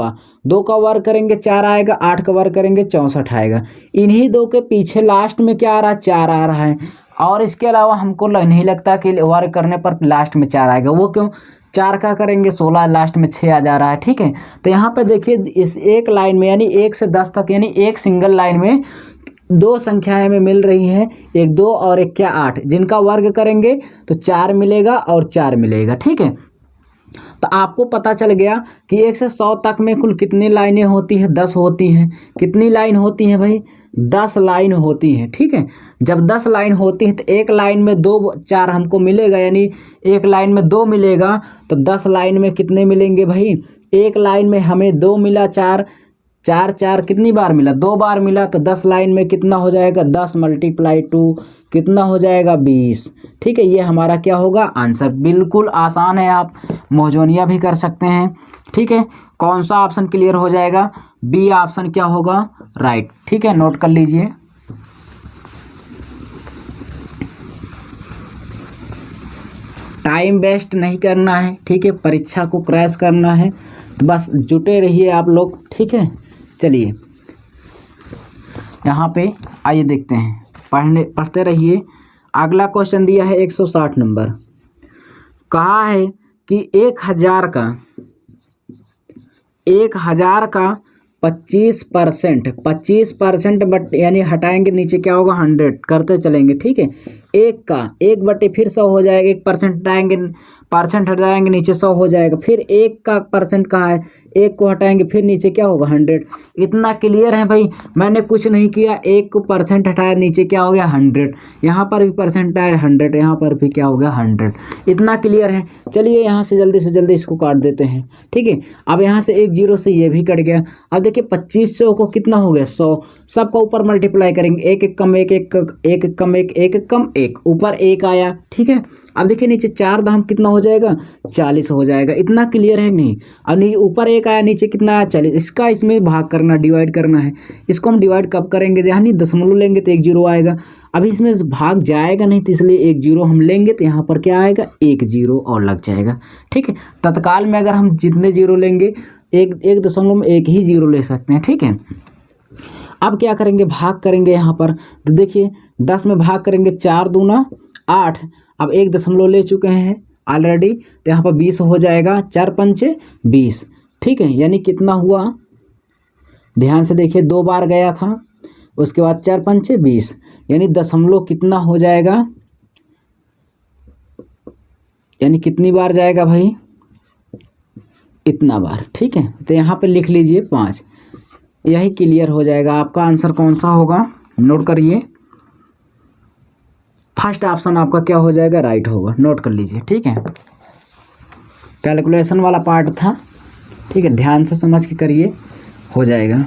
का वर्ग करेंगे 4 आएगा, 8 का वर्ग करेंगे 64 आएगा। इन्हीं 2 के पीछे लास्ट में क्या आ रहा है, 4 आ रहा है। और इसके अलावा हमको नहीं लगता कि वर्ग करने पर लास्ट में 4 आएगा। वो क्यों, 4 का करेंगे 16, लास्ट में 6 आ जा रहा है। ठीक है, तो यहाँ पे देखिए इस एक लाइन में यानी 1 से 10 तक यानी एक सिंगल लाइन में 2 संख्याएं में मिल रही हैं, एक 2 और एक क्या 8, जिनका वर्ग करेंगे तो 4 मिलेगा और 4 मिलेगा। ठीक है, तो आपको पता चल गया कि 1 से 100 तक में कुल कितनी लाइनें होती हैं, 10 होती हैं। कितनी लाइन होती हैं भाई, 10 लाइन होती हैं। ठीक है, जब 10 लाइन होती है तो एक लाइन में 2 4 हमको मिलेगा, यानी एक लाइन में 2 मिलेगा तो 10 लाइन में कितने मिलेंगे भाई, एक लाइन में हमें 2 मिला, 4 4 4 कितनी बार मिला, 2 बार मिला, तो 10 लाइन में कितना हो जाएगा, 10 × 2 कितना हो जाएगा, 20। ठीक है, ये हमारा क्या होगा आंसर। बिल्कुल आसान है, आप मोहजोनिया भी कर सकते हैं। ठीक है, कौन सा ऑप्शन क्लियर हो जाएगा, बी ऑप्शन क्या होगा, राइट। ठीक है, नोट कर लीजिए। टाइम वेस्ट नहीं करना है। ठीक है, परीक्षा को क्रैश करना है तो बस जुटे रहिए आप लोग। ठीक है, चलिए यहाँ पे आइए देखते हैं, पढ़ते रहिए। अगला क्वेश्चन दिया है 160 नंबर। कहा है कि 1000 का 25% बट यानी हटाएंगे नीचे क्या होगा, 100 करते चलेंगे। ठीक है, 1 बटे फिर 100 हो जाएगा, 1% हटाएंगे, परसेंट हटाएंगे नीचे 100 हो जाएगा, फिर 1 का परसेंट कहाँ है, 1 को हटाएंगे फिर नीचे क्या होगा, 100। इतना क्लियर है भाई, मैंने कुछ नहीं किया, 1 को परसेंट हटाया नीचे क्या हो गया, 100, यहाँ पर भी परसेंट आया 100, यहाँ पर भी क्या हो गया, 100। इतना क्लियर है। चलिए यहाँ से जल्दी इसको काट देते हैं। ठीक है, अब यहाँ से एक 0 से ये भी कट गया। अब देखिए 2500 को कितना हो गया, 100, सबका ऊपर मल्टीप्लाई करेंगे, एक कम एक ऊपर 1 आया। ठीक है, अब देखिए नीचे 4 दाम कितना हो जाएगा, 40 हो जाएगा। इतना क्लियर है नहीं। अब नहीं, ऊपर 1 आया, नीचे कितना आया, 40। इसका इसमें भाग करना, डिवाइड करना है। इसको हम डिवाइड कब करेंगे, यानी दशमलव लेंगे तो 1 0 आएगा। अभी इसमें भाग जाएगा नहीं तो इसलिए 1 0 हम लेंगे तो यहाँ पर क्या आएगा, 1 0 और लग जाएगा। ठीक है, तत्काल में अगर हम जितने 0 लेंगे, एक दशमलव में 1 ही 0 ले सकते हैं। ठीक है, अब क्या करेंगे, भाग करेंगे यहाँ पर। तो देखिए 10 में भाग करेंगे, 4 दूना 8। अब 1 दशमलव ले चुके हैं ऑलरेडी, तो यहाँ पर 20 हो जाएगा, 4 पंचे 20। ठीक है, यानी कितना हुआ, ध्यान से देखिए 2 बार गया था, उसके बाद 4 पंचे 20, यानी दशमलव कितना हो जाएगा, यानी कितनी बार जाएगा भाई, इतना बार। ठीक है, तो यहाँ पे लिख लीजिए 5, यही क्लियर हो जाएगा। आपका आंसर कौन सा होगा, नोट करिए। फर्स्ट ऑप्शन आपका क्या हो जाएगा, राइट होगा, नोट कर लीजिए। ठीक है, कैलकुलेशन वाला पार्ट था। ठीक है, ध्यान से समझ के करिए, हो जाएगा।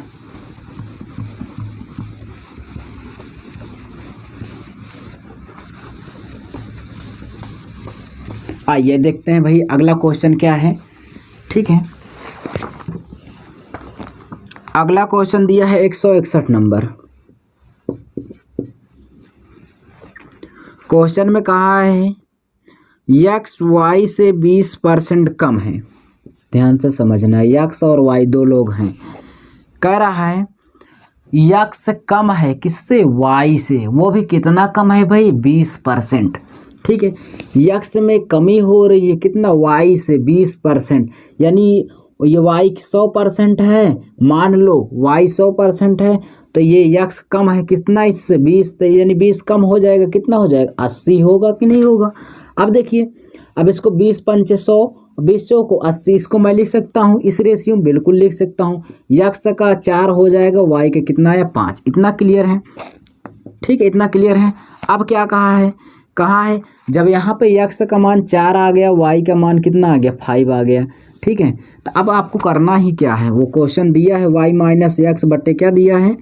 आइए देखते हैं भाई अगला क्वेश्चन क्या है। ठीक है, अगला क्वेश्चन दिया है 161 नंबर। क्वेश्चन में कहा है यक्स वाई से 20% कम है। ध्यान से समझना है, यक्स और वाई 2 लोग हैं। कह रहा है यक्स कम है किससे, वाई से, वो भी कितना कम है भाई, 20%। ठीक है, यक्स में कमी हो रही है कितना, वाई से 20%, यानी ये वाई 100% है, मान लो वाई 100% है, तो ये यक्स कम है कितना, इससे 20, तो यानी 20 कम हो जाएगा, कितना हो जाएगा, 80 होगा कि नहीं होगा। अब देखिए अब इसको 20 पंचे 100, 20 चौको 80, इसको मैं लिख सकता हूँ इस रेशियो में, बिल्कुल लिख सकता हूँ। यक्स का 4 हो जाएगा, वाई का कितना है 5। इतना क्लियर है, ठीक है, इतना क्लियर है। अब क्या कहा है जब यहाँ पे यक्स का मान 4 आ गया, वाई का मान कितना आ गया 5 आ गया, ठीक है। तो अब आपको करना ही क्या है, वो क्वेश्चन दिया है वाई माइनस यक्स बट्टे क्या दिया है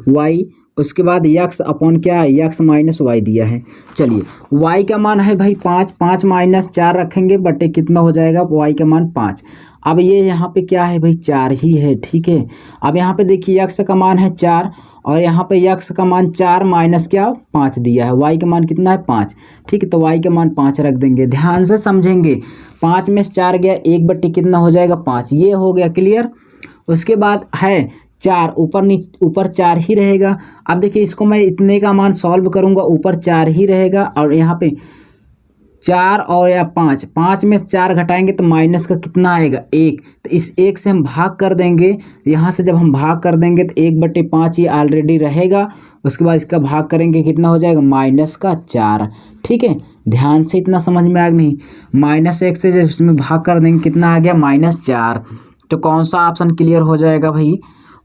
वाई, उसके बाद यक्स अपॉन क्या है यक्स माइनस वाई दिया है। चलिए वाई का मान है भाई 5, 5 माइनस 4 रखेंगे बट्टे कितना हो जाएगा वाई का मान 5। अब ये यहाँ पे क्या है भाई 4 ही है, ठीक है। अब यहाँ पे देखिए यक्स का मान है 4 और यहाँ पे यक्स का मान 4 माइनस क्या 5 दिया है, वाई का मान कितना है 5, ठीक है। तो वाई का मान 5 रख देंगे, ध्यान से समझेंगे। 5 में से 4 गया, 1 बट्टे कितना हो जाएगा 5, ये हो गया क्लियर। उसके बाद है 4, ऊपर 4 ही रहेगा। अब देखिए इसको मैं इतने का मान सॉल्व करूंगा, ऊपर 4 ही रहेगा और यहाँ पे 4 और या 5, 5 में 4 घटाएंगे तो माइनस का कितना आएगा 1, तो इस 1 से हम भाग कर देंगे। यहाँ से जब हम भाग कर देंगे तो 1/5 ये ऑलरेडी रहेगा। उसके बाद इसका भाग करेंगे कितना हो जाएगा -4, ठीक है। ध्यान से इतना समझ में आ नहीं, -1 से जब इसमें भाग कर देंगे कितना आ गया -4। तो कौन सा ऑप्शन क्लियर हो जाएगा भाई,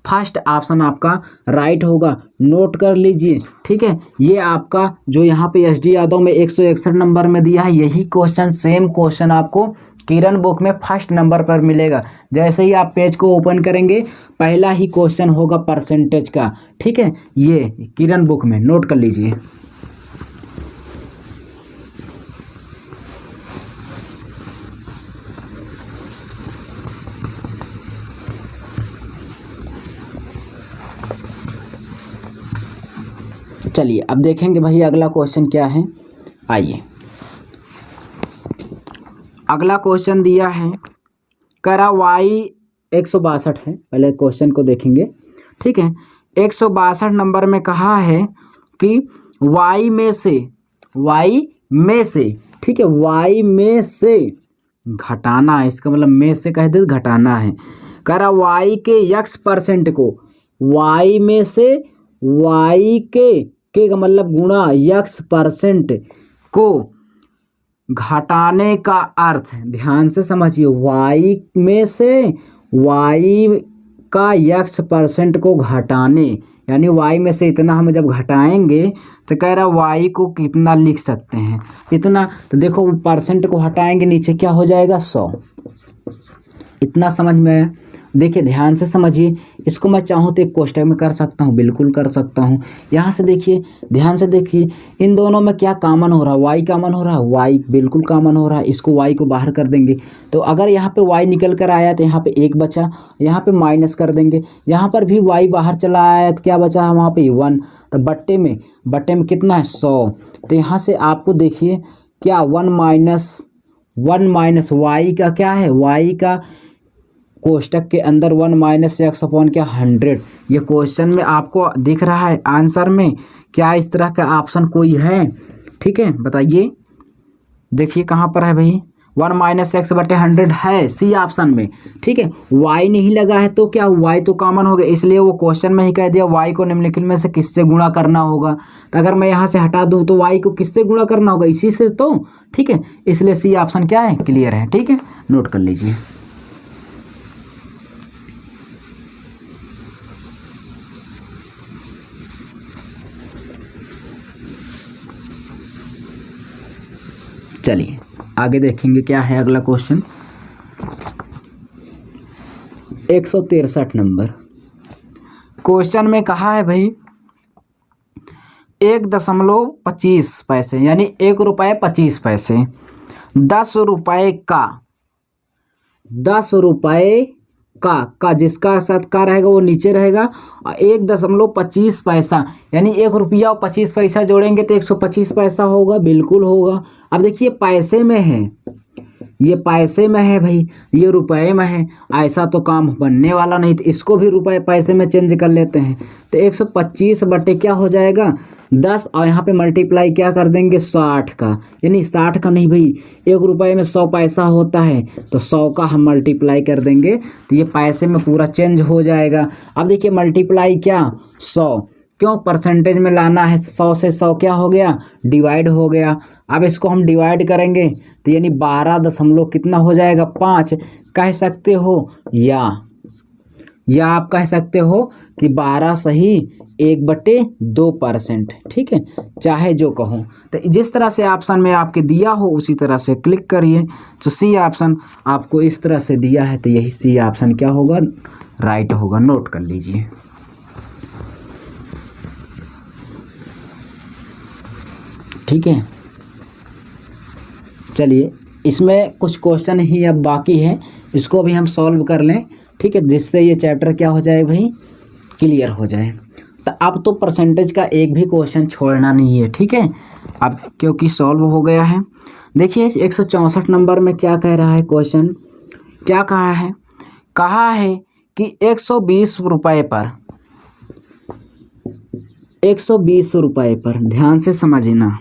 फर्स्ट ऑप्शन आपका राइट होगा, नोट कर लीजिए, ठीक है। ये आपका जो यहाँ पे एस डी यादव में 161 नंबर में दिया है, यही क्वेश्चन सेम क्वेश्चन आपको किरण बुक में फर्स्ट नंबर पर मिलेगा। जैसे ही आप पेज को ओपन करेंगे पहला ही क्वेश्चन होगा परसेंटेज का, ठीक है। ये किरण बुक में नोट कर लीजिए। चलिए अब देखेंगे भाई अगला क्वेश्चन क्या है। आइए अगला क्वेश्चन दिया है, करा वाई 162 है। पहले क्वेश्चन को देखेंगे, ठीक है। 162 नंबर में कहा है कि वाई में से, ठीक है, वाई में से घटाना है, इसका मतलब में से कह दे घटाना है। करा वाई के यक्स परसेंट को, वाई में से वाई के का मतलब गुणा यक्स परसेंट को घटाने का अर्थ, ध्यान से समझिए, वाई में से वाई का यक्स परसेंट को घटाने, यानी वाई में से इतना हम जब घटाएंगे तो कह रहा वाई को कितना लिख सकते हैं इतना। तो देखो परसेंट को हटाएंगे नीचे क्या हो जाएगा 100। इतना समझ में आया। देखिए ध्यान से समझिए, इसको मैं चाहूँ तो एक कोष्टक में कर सकता हूँ, बिल्कुल कर सकता हूँ। यहाँ से देखिए, ध्यान से देखिए, इन दोनों में क्या कॉमन हो रहा है, वाई कॉमन हो रहा है, वाई बिल्कुल कॉमन हो रहा है। इसको वाई को बाहर कर देंगे तो अगर यहाँ पे वाई निकल कर आया तो यहाँ पे 1 बचा, यहाँ पे माइनस कर देंगे। यहाँ पर भी वाई बाहर चला आया तो क्या बचा है वहाँ पे 1, तो बट्टे में कितना है 100। तो यहाँ से आपको देखिए क्या 1 माइनस वाई का क्या है, वाई का कोष्टक के अंदर 1 माइनस एक्स अपॉन क्या 100। ये क्वेश्चन में आपको दिख रहा है आंसर में, क्या इस तरह का ऑप्शन कोई है? ठीक है बताइए, देखिए कहाँ पर है भाई, 1 माइनस एक्स बटे 100 है सी ऑप्शन में। ठीक है, वाई नहीं लगा है तो क्या, वाई तो कॉमन हो गया, इसलिए वो क्वेश्चन में ही कह दिया वाई को निम्नलिखित में से किससे गुणा करना होगा। तो अगर मैं यहाँ से हटा दूँ तो वाई को किससे गुणा करना होगा, इसी से तो। ठीक है, इसलिए सी ऑप्शन क्या है, क्लियर है। ठीक है, नोट कर लीजिए। चलिए आगे देखेंगे क्या है अगला क्वेश्चन। 163 नंबर क्वेश्चन में कहा है भाई 1.25 पैसे यानी 1 रुपये 25 पैसे 10 रुपये का जिसका साथ का रहेगा वो नीचे रहेगा, और 1.25 पैसा यानी 1 रुपया और 25 पैसा जोड़ेंगे तो 125 पैसा होगा, बिल्कुल होगा। अब देखिए पैसे में है, ये पैसे में है भाई, ये रुपए में है, ऐसा तो काम बनने वाला नहीं। तो इसको भी रुपए पैसे में चेंज कर लेते हैं तो 125 बटे क्या हो जाएगा 10, और यहाँ पे मल्टीप्लाई क्या कर देंगे 60 का, यानी 60 का नहीं भाई, 1 रुपये में 100 पैसा होता है तो 100 का हम मल्टीप्लाई कर देंगे तो ये पैसे में पूरा चेंज हो जाएगा। अब देखिए मल्टीप्लाई क्या 100, क्यों परसेंटेज में लाना है, 100 से 100 क्या हो गया, डिवाइड हो गया। अब इसको हम डिवाइड करेंगे तो यानी 12 दशमलव कितना हो जाएगा, 5 कह सकते हो, या आप कह सकते हो कि 12 सही 1/2%। ठीक है, चाहे जो कहो। तो जिस तरह से ऑप्शन में आपके दिया हो उसी तरह से क्लिक करिए। तो सी ऑप्शन आपको इस तरह से दिया है, तो यही सी ऑप्शन क्या होगा, राइट होगा। नोट कर लीजिए। ठीक है, चलिए इसमें कुछ क्वेश्चन ही अब बाकी है, इसको भी हम सॉल्व कर लें। ठीक है, जिससे ये चैप्टर क्या हो जाए भाई, क्लियर हो जाए। तो अब तो परसेंटेज का एक भी क्वेश्चन छोड़ना नहीं है। ठीक है, अब क्योंकि सॉल्व हो गया है। देखिए 164 नंबर में क्या कह रहा है क्वेश्चन, क्या कहा है कि 120 रुपये पर 120 रुपये पर, ध्यान से समझना,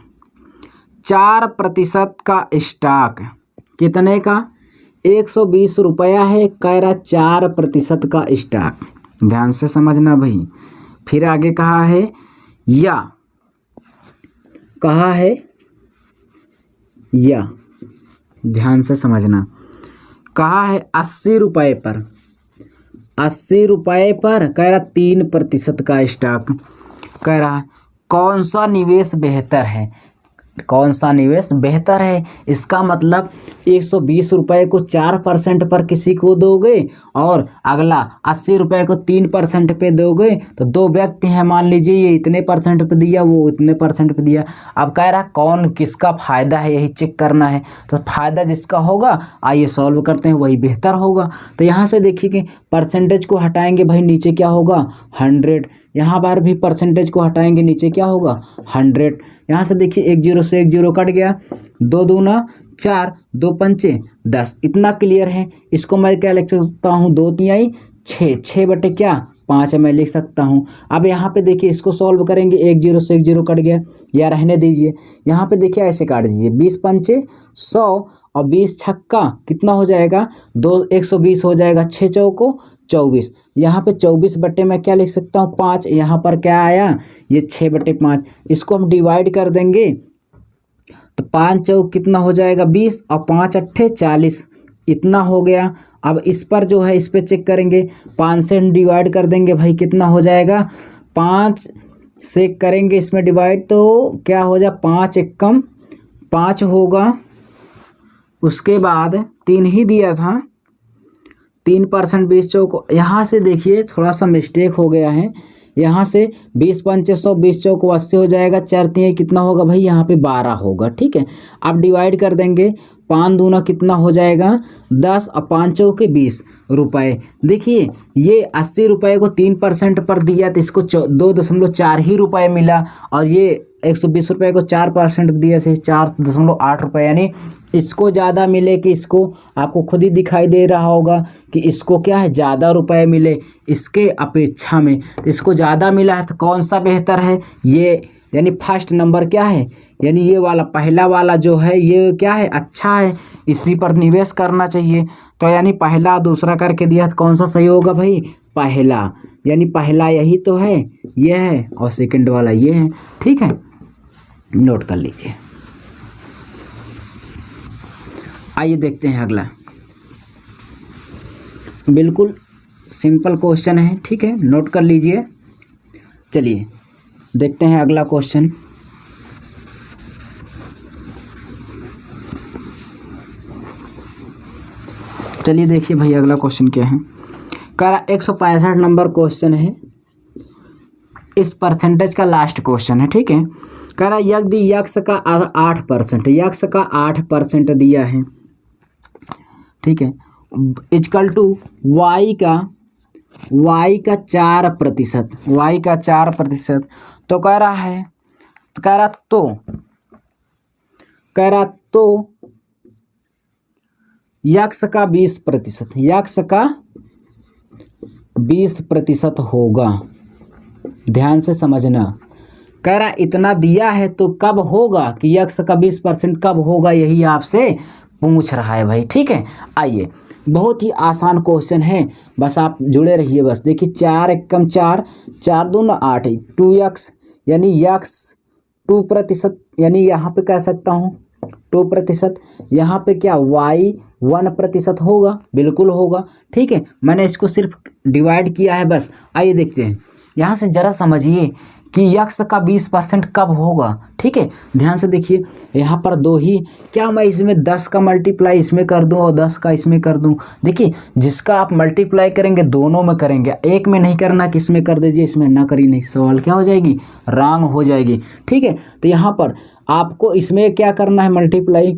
4% का स्टॉक, कितने का, 120 रुपया है, कह रहा 4% का स्टॉक। ध्यान से समझना भाई। फिर आगे कहा है या ध्यान से समझना, कहा है 80 रुपये पर, 80 रुपये पर कह रहा 3% का स्टॉक। कह रहा कौन सा निवेश बेहतर है, कौन सा निवेश बेहतर है। इसका मतलब 120 रुपये को 4% पर किसी को दोगे और अगला 80 रुपये को 3% पे दोगे, तो दो व्यक्ति हैं, मान लीजिए ये इतने % पे दिया, वो इतने % पे दिया। अब कह रहा कौन किसका फ़ायदा है, यही चेक करना है। तो फ़ायदा जिसका होगा, आइए सॉल्व करते हैं, वही बेहतर होगा। तो यहाँ से देखिए कि परसेंटेज को हटाएंगे भाई, नीचे क्या होगा, 100। यहाँ पर भी परसेंटेज को हटाएंगे, नीचे क्या होगा, 100। यहाँ से देखिए 1 0 से 1 0 कट गया, 2 दूना 4, 2 पंचे 10। इतना क्लियर है। इसको मैं क्या लिख सकता हूँ, 2 तिहाई 6, 6 बटे क्या 5 मैं लिख सकता हूँ। अब यहाँ पे देखिए इसको सॉल्व करेंगे, 1 0 से 1 0 कट गया, या रहने दीजिए। यहाँ पे देखिए ऐसे काट दीजिए, 20 पंचे 100 और 20 छक्का कितना हो जाएगा, 120 हो जाएगा, 6 चौको 24। यहाँ पे 24 बटे मैं क्या लिख सकता हूँ, 5। यहाँ पर क्या आया, ये 6 बटे 5। इसको हम डिवाइड कर देंगे तो 5 चौक कितना हो जाएगा, 20 और 5 अट्ठे 40, इतना हो गया। अब इस पर जो है, इस पे चेक करेंगे, 5 से हम डिवाइड कर देंगे भाई, कितना हो जाएगा, 5 से करेंगे इसमें डिवाइड तो क्या हो जाए, 5 एकम 5 होगा। उसके बाद 3 ही दिया था, 3% 20 चौक। यहाँ से देखिए थोड़ा सा मिस्टेक हो गया है, यहाँ से 20 पंचे 100, 20 चौक 80 हो जाएगा, 4 तिहाई कितना होगा भाई, यहाँ पे 12 होगा। ठीक है, अब डिवाइड कर देंगे, 5 दूना कितना हो जाएगा, 10 और 5 चौके 20 रुपये। देखिए ये 80 रुपये को 3% पर दिया तो इसको 2.4 ही रुपये मिला, और ये 120 रुपये को 4% दिया से 4.8 रुपये, यानी इसको ज़्यादा मिले कि इसको, आपको खुद ही दिखाई दे रहा होगा कि इसको क्या है, ज़्यादा रुपए मिले इसके अपेक्षा में। तो इसको ज़्यादा मिला है, तो कौन सा बेहतर है, ये, यानी फर्स्ट नंबर क्या है, यानी ये वाला, पहला वाला जो है ये क्या है, अच्छा है, इसी पर निवेश करना चाहिए। तो यानी पहला दूसरा करके दिया, तो कौन सा सही होगा भाई, पहला, यानी पहला यही तो है, ये है, और सेकंड वाला ये है। ठीक है, नोट कर लीजिए। आइए देखते हैं अगला, बिल्कुल सिंपल क्वेश्चन है। ठीक है, नोट कर लीजिए। चलिए देखते हैं अगला क्वेश्चन। चलिए देखिए भाई अगला क्वेश्चन क्या है। कह रहा 165 नंबर क्वेश्चन है, इस परसेंटेज का लास्ट क्वेश्चन है। ठीक है, कह रहा यदि यक्स का 8%, यक्स का 8% दिया है, ठीक है, इक्वल टू वाई का 4%, वाई का 4%, तो कह रहा है, तो कह रहा तो यक्स का 20%, यक्स का 20% होगा। ध्यान से समझना, कह रहा इतना दिया है तो कब होगा, कि यक्स का 20% कब होगा, यही आपसे पूछ रहा है भाई। ठीक है, आइए बहुत ही आसान क्वेश्चन है, बस आप जुड़े रहिए। बस देखिए 4 एकम 4, 4 दूना 8, 2x यानी x 2%, यानी यहाँ पे कह सकता हूँ 2%। यहाँ पे क्या y 1% होगा, बिल्कुल होगा। ठीक है, मैंने इसको सिर्फ डिवाइड किया है बस। आइए देखते हैं, यहाँ से ज़रा समझिए कि यक्स का 20% कब होगा। ठीक है, ध्यान से देखिए, यहाँ पर दो ही, क्या मैं इसमें 10 का मल्टीप्लाई इसमें कर दूं और 10 का इसमें कर दूं। देखिए जिसका आप मल्टीप्लाई करेंगे दोनों में करेंगे, एक में नहीं करना कि इसमें कर दीजिए इसमें ना करिए, नहीं, सवाल क्या हो जाएगी, रॉन्ग हो जाएगी। ठीक है, तो यहाँ पर आपको इसमें क्या करना है, मल्टीप्लाई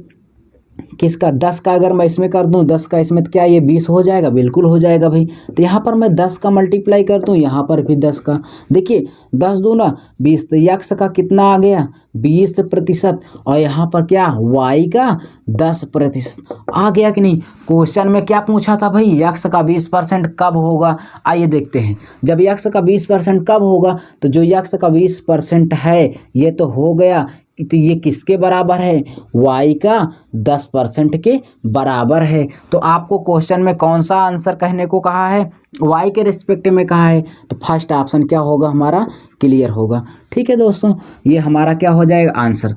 किसका, 10 का अगर मैं इसमें कर दूं 10 का इसमें, तो क्या ये 20 हो जाएगा, बिल्कुल हो जाएगा भाई। तो यहाँ पर मैं 10 का मल्टीप्लाई कर दूं, यहाँ पर भी 10 का। देखिए 10 दूना 20, तो यक्स का कितना आ गया 20%, और यहाँ पर क्या वाई का 10% आ गया कि नहीं। क्वेश्चन में क्या पूछा था भाई, यक्स का 20% कब होगा। आइए देखते हैं, जब यक्स का 20% कब होगा, तो जो यक्स का 20% है ये तो हो गया, तो ये किसके बराबर है, y का 10% के बराबर है। तो आपको क्वेश्चन में कौन सा आंसर कहने को कहा है, y के रिस्पेक्ट में कहा है, तो फर्स्ट ऑप्शन क्या होगा हमारा, क्लियर होगा। ठीक है दोस्तों, ये हमारा क्या हो जाएगा आंसर।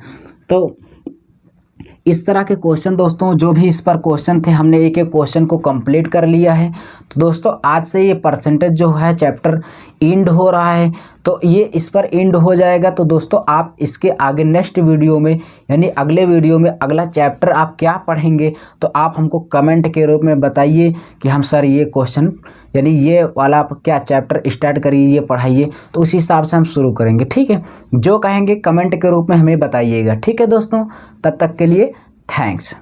तो इस तरह के क्वेश्चन दोस्तों, जो भी इस पर क्वेश्चन थे, हमने एक एक क्वेश्चन को कंप्लीट कर लिया है। तो दोस्तों आज से ये परसेंटेज जो है चैप्टर एंड हो रहा है, तो ये इस पर एंड हो जाएगा। तो दोस्तों आप इसके आगे नेक्स्ट वीडियो में, यानी अगले वीडियो में अगला चैप्टर आप क्या पढ़ेंगे, तो आप हमको कमेंट के रूप में बताइए कि हम सर ये क्वेश्चन, यानी ये वाला आप क्या चैप्टर स्टार्ट करिए, पढ़ाइए, तो उसी हिसाब से हम शुरू करेंगे। ठीक है, जो कहेंगे कमेंट के रूप में हमें बताइएगा। ठीक है दोस्तों, तब तक के लिए थैंक्स।